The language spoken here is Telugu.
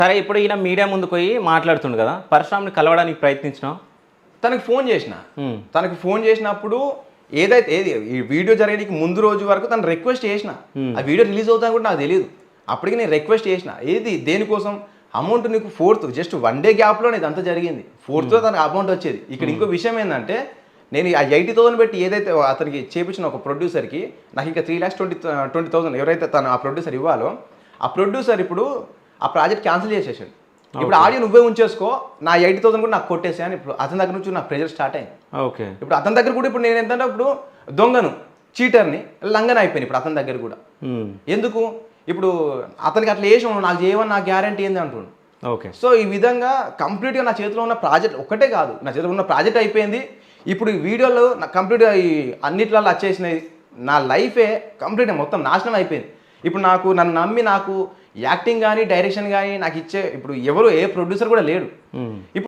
సరే ఇప్పుడు ఈయన మీడియా ముందుకు పోయి మాట్లాడుతుండు కదా, పరశురామ్ని కలవడానికి ప్రయత్నించినావు? తనకి ఫోన్ చేసినప్పుడు ఏది ఈ వీడియో జరగడానికి ముందు రోజు వరకు తను రిక్వెస్ట్ చేసిన, ఆ వీడియో రిలీజ్ అవుతాను కూడా నాకు తెలియదు. అప్పటికి నేను రిక్వెస్ట్ చేసిన, ఏది దేనికోసం, అమౌంట్ నీకు 4th జస్ట్ 1 day గ్యాప్లో ఇదంతా జరిగింది. 4th తనకు అమౌంట్ వచ్చేది. ఇక్కడ ఇంకో విషయం ఏంటంటే, నేను ఆ 80,000 పెట్టి ఏదైతే అతనికి చేపించిన ఒక ప్రొడ్యూసర్కి నాకు ఇంకా 3,20,000 ఎవరైతే తను ఆ ప్రొడ్యూసర్ ఇవ్వాలో, ఆ ప్రొడ్యూసర్ ఇప్పుడు ఆ ప్రాజెక్ట్ క్యాన్సిల్ చేసేసాడు. ఇప్పుడు ఆడియో నువ్వే ఉంచేసుకో, నా 80,000 కూడా నాకు కొట్టేసా అని ఇప్పుడు అతని దగ్గర నుంచి నాకు ప్రెజర్ స్టార్ట్ అయింది. ఓకే. ఇప్పుడు అతని దగ్గర కూడా ఇప్పుడు నేను ఏంటంటే ఇప్పుడు దొంగను, చీటర్ని, లంగని అయిపోయింది ఇప్పుడు అతని దగ్గర కూడా. ఎందుకు ఇప్పుడు అతనికి అట్లా వేసి నాకు చేయమని నా గ్యారంటీ ఏంది అంటుండు. ఓకే. సో ఈ విధంగా కంప్లీట్గా నా చేతిలో ఉన్న ప్రాజెక్ట్ ఒక్కటే కాదు, నా చేతిలో ఉన్న ప్రాజెక్ట్ అయిపోయింది. ఇప్పుడు ఈ వీడియోలో నాకు కంప్లీట్గా ఈ అన్నిట్లలో వచ్చేసినాయి. నా లైఫే కంప్లీట్గా మొత్తం నాశనం అయిపోయింది. ఇప్పుడు నన్ను నమ్మి నాకు యాక్టింగ్ కానీ డైరెక్షన్ కానీ నాకు ఇచ్చే ఇప్పుడు ఎవరు ఏ ప్రొడ్యూసర్ కూడా లేడు. ఇప్పుడు